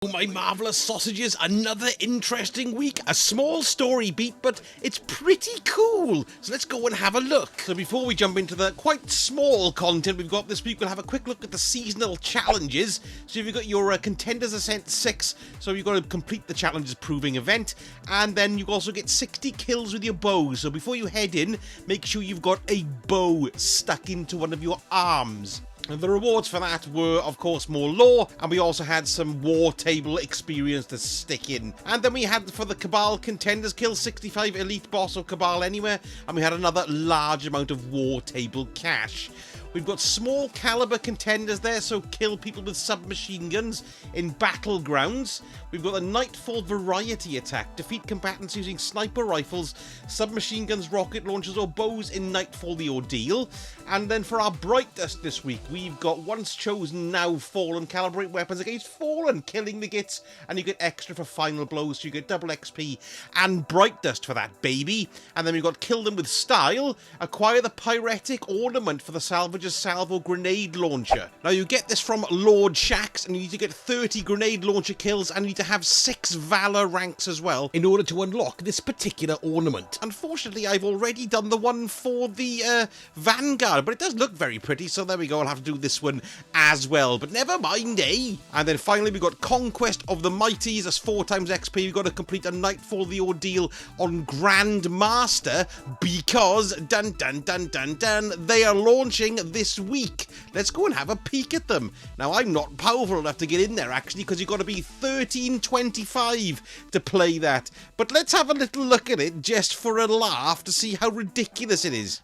Oh my marvellous sausages, another interesting week. A small story beat, but it's pretty cool. So let's go and have a look. So before we jump into the quite small content we've got this week, we'll have a quick look at the seasonal challenges. So you've got your Contenders Ascent 6, so you've got to complete the challenges proving event. And then you also get 60 kills with your bow. So before you head in, make sure you've got a bow stuck into one of your arms. And the rewards for that were, of course, more lore, and we also had some war table experience to stick in. And then we had, for the Cabal contenders, kill 65 elite boss or Cabal anywhere, and we had another large amount of war table cash. We've got small caliber contenders there, so kill people with submachine guns in battlegrounds. We've got a Nightfall variety attack. Defeat combatants using sniper rifles, submachine guns, rocket launchers, or bows in Nightfall the Ordeal. And then for our Bright Dust this week, we've got once chosen, now fallen. Calibrate weapons against fallen, killing the gits, and you get extra for final blows, so you get double XP and Bright Dust for that, baby. And then we've got kill them with style. Acquire the pyretic ornament for the salvager's salvo grenade launcher. Now you get this from Lord Shax, and you need to get 30 grenade launcher kills, and you need to have 6 Valor ranks as well in order to unlock this particular ornament. Unfortunately, I've already done the one for the Vanguard, but it does look very pretty, so there we go. I'll have to do this one as well, but never mind, eh? And then finally, we've got Conquest of the Mighties. That's 4 times XP. We've got to complete a Nightfall the Ordeal on Grand Master, because dun dun dun dun dun, they are launching this week. Let's go and have a peek at them. Now, I'm not powerful enough to get in there, actually, because you've got to be 1325 to play that. But let's have a little look at it just for a laugh to see how ridiculous it is.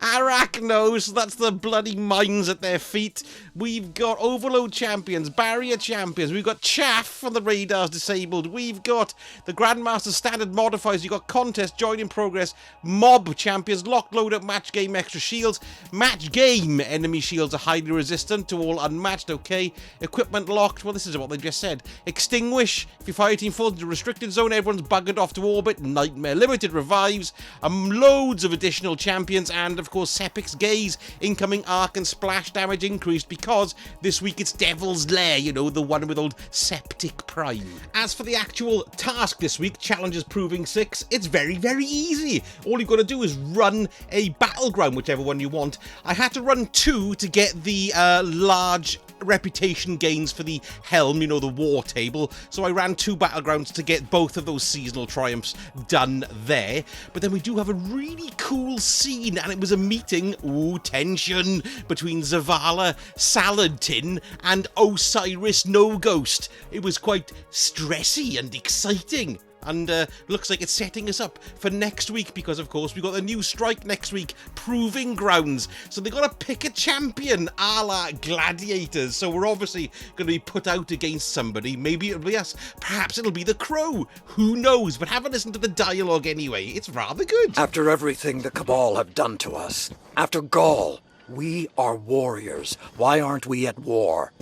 Arachnos, that's the bloody mines at their feet. We've got Overload champions, Barrier champions. We've got Chaff for the radars disabled. We've got the Grandmaster standard modifiers. You've got Contest, Join in Progress, Mob champions, Locked Loadout, Match Game, Extra Shields. Match Game, enemy shields are highly resistant to all unmatched, okay. Equipment locked, well, this is what they just said. Extinguish, if your fire team falls into a restricted zone, everyone's buggered off to orbit. Nightmare, limited revives, loads of additional champions, and of course Sepic's Gaze, incoming arc and splash damage increased, because this week it's Devil's Lair, you know, the one with old Septic Prime. As for the actual task this week, Challenges Proving 6, it's very, very easy. All you've got to do is run a battleground, whichever one you want. I had to run 2 to get the large reputation gains for the helm, you know, the war table, so I ran 2 battlegrounds to get both of those seasonal triumphs done there. But then we do have a really cool scene, and it was a meeting, ooh, tension, between Zavala, Saladin, and Osiris No Ghost. It was quite stressy and exciting. And looks like it's setting us up for next week, because of course we've got a new strike next week, Proving Grounds. So they've got to pick a champion a la Gladiators. So we're obviously going to be put out against somebody. Maybe it'll be us. Perhaps it'll be the Crow. Who knows? But have a listen to the dialogue anyway. It's rather good. After everything the Cabal have done to us, after Gaul, we are warriors. Why aren't we at war?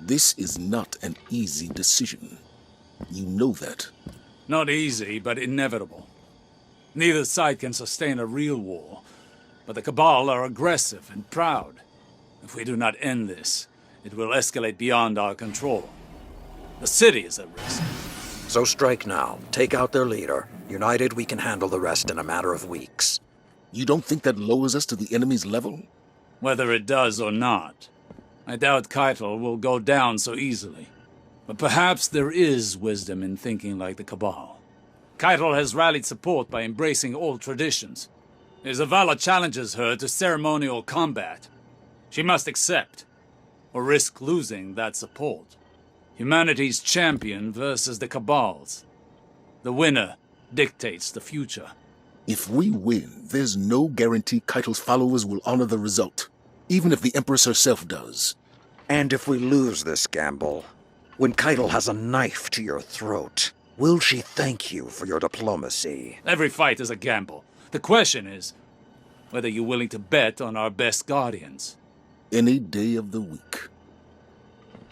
This is not an easy decision. You know that. Not easy, but inevitable. Neither side can sustain a real war, but the Cabal are aggressive and proud. If we do not end this, it will escalate beyond our control. The city is at risk. So strike now. Take out their leader. United, we can handle the rest in a matter of weeks. You don't think that lowers us to the enemy's level? Whether it does or not, I doubt Keitel will go down so easily. But perhaps there is wisdom in thinking like the Cabal. Keitel has rallied support by embracing old traditions. If Zavala challenges her to ceremonial combat, she must accept, or risk losing that support. Humanity's champion versus the Cabal's. The winner dictates the future. If we win, there's no guarantee Keitel's followers will honor the result, even if the Empress herself does. And if we lose this gamble, when Keitel has a knife to your throat, will she thank you for your diplomacy? Every fight is a gamble. The question is whether you're willing to bet on our best guardians. Any day of the week.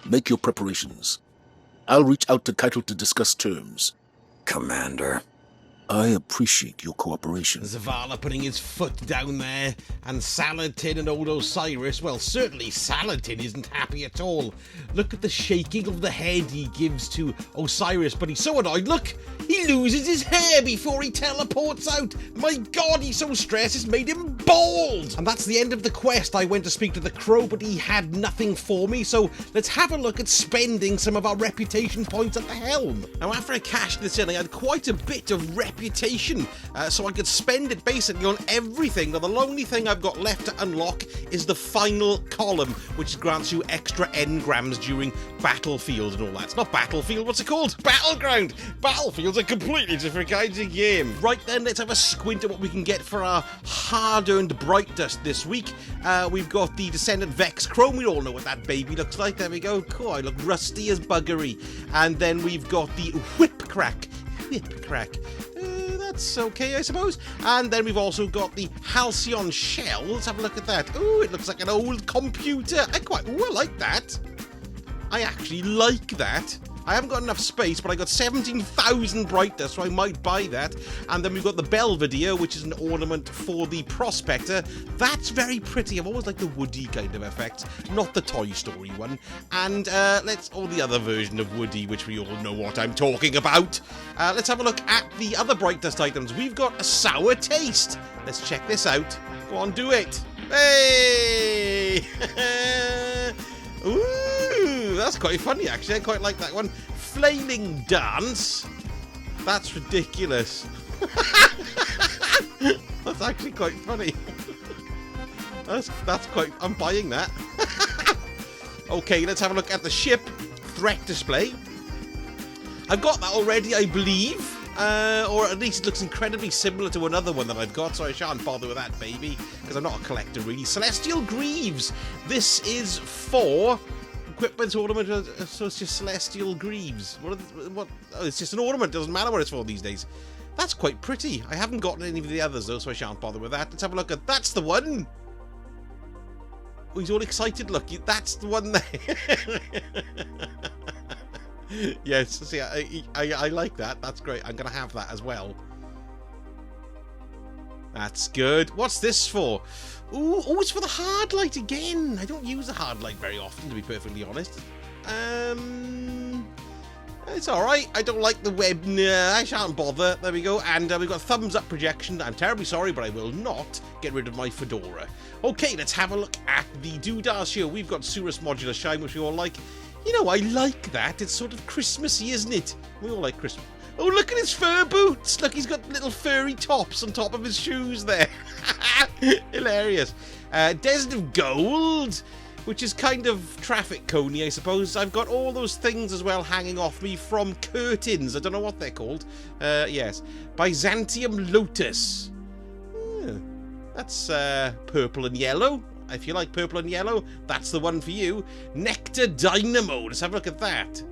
Make your preparations. I'll reach out to Keitel to discuss terms. Commander, I appreciate your cooperation. Zavala putting his foot down there, and Saladin and old Osiris, well, certainly Saladin isn't happy at all. Look at the shaking of the head he gives to Osiris, but he's so annoyed. Look, he loses his hair before he teleports out. My God, he's so stressed, it's made him bald. And that's the end of the quest. I went to speak to the crow, but he had nothing for me, so let's have a look at spending some of our reputation points at the helm. Now, after I cashed this in, I had quite a bit of reputation, so I could spend it basically on everything. Now, the only thing I've got left to unlock is the final column, which grants you extra engrams during Battlefield and all that. It's not Battlefield, what's it called? Battleground! Battlefield's a completely different kind of game. Right then, let's have a squint at what we can get for our hard-earned Bright Dust this week. We've got the Descendant Vex Chrome. We all know what that baby looks like. There we go. Cool, I look rusty as buggery. And then we've got the Whip Crack. That's okay, I suppose. And then we've also got the Halcyon Shell. Let's have a look at that. Ooh, it looks like an old computer. I like that. I actually like that. I haven't got enough space, but I got 17,000 Bright Dust, so I might buy that. And then we've got the Belvedere, which is an ornament for the Prospector. That's very pretty. I've always liked the woody kind of effect, not the Toy Story one. And the other version of Woody, which we all know what I'm talking about. Let's have a look at the other Bright Dust items. We've got a Sour Taste. Let's check this out. Go on, do it. Hey! Ooh, that's quite funny, actually. I quite like that one. Flailing Dance. That's ridiculous. That's actually quite funny. That's quite... I'm buying that. Okay, let's have a look at the ship threat display. I've got that already, I believe. Or at least it looks incredibly similar to another one that I've got, so I shan't bother with that baby, because I'm not a collector, really. Celestial Greaves. This is for equipment ornament, so it's just Celestial Greaves. What? Oh, it's just an ornament. Doesn't matter what it's for these days. That's quite pretty. I haven't gotten any of the others, though, so I shan't bother with that. Let's have a look at... That's the one! Oh, he's all excited, look. That's the one there. Yes, see, I like that. That's great. I'm going to have that as well. That's good. What's this for? Ooh, oh, it's for the hard light again. I don't use the hard light very often, to be perfectly honest. It's alright. I don't like the web. Nah, I shan't bother. There we go. And we've got thumbs up projection. I'm terribly sorry, but I will not get rid of my fedora. Okay, let's have a look at the doodahs here. We've got Osiris Modular Shine, which we all like. You know, I like that. It's sort of Christmassy, isn't it? We all like Christmas. Oh, look at his fur boots. Look, he's got little furry tops on top of his shoes there. Hilarious. Desert of Gold, which is kind of traffic coney, I suppose. I've got all those things as well hanging off me from curtains. I don't know what they're called. Yes. Byzantium Lotus. That's purple and yellow. If you like purple and yellow, that's the one for you. Nectar Dynamo. Let's have a look at that.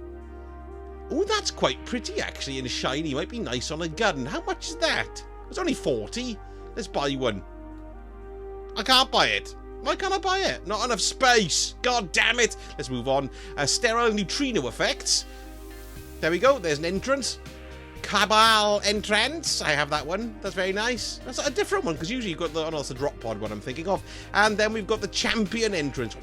Oh, that's quite pretty, actually, and shiny. Might be nice on a gun. How much is that? It's only 40. Let's buy one. I can't buy it. Why can't I buy it? Not enough space. God damn it. Let's move on. Sterile Neutrino Effects. There we go. There's an entrance. Cabal entrance. I have that one. That's very nice. That's a different one, because usually you've got the... Oh, no, that's the drop pod one I'm thinking of. And then we've got the champion entrance.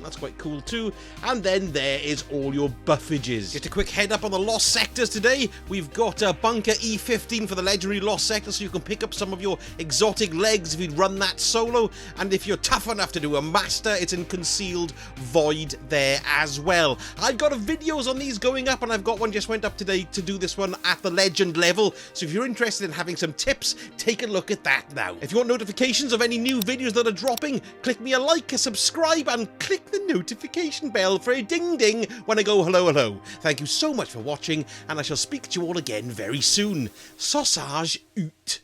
That's quite cool too. And then there is all your buffages. Just a quick head up on the Lost Sectors today. We've got Bunker E15 for the legendary Lost Sector, so you can pick up some of your exotic legs if you run that solo. And if you're tough enough to do a master, it's in Concealed Void there as well. I've got videos on these going up, and I've got one just went up today to do this one at the legend level, so if you're interested in having some tips, take a look at that now. If you want notifications of any new videos that are dropping, click me a like, a subscribe, and click the notification bell for a ding ding when I go hello hello. Thank you so much for watching, and I shall speak to you all again very soon. Sausage out.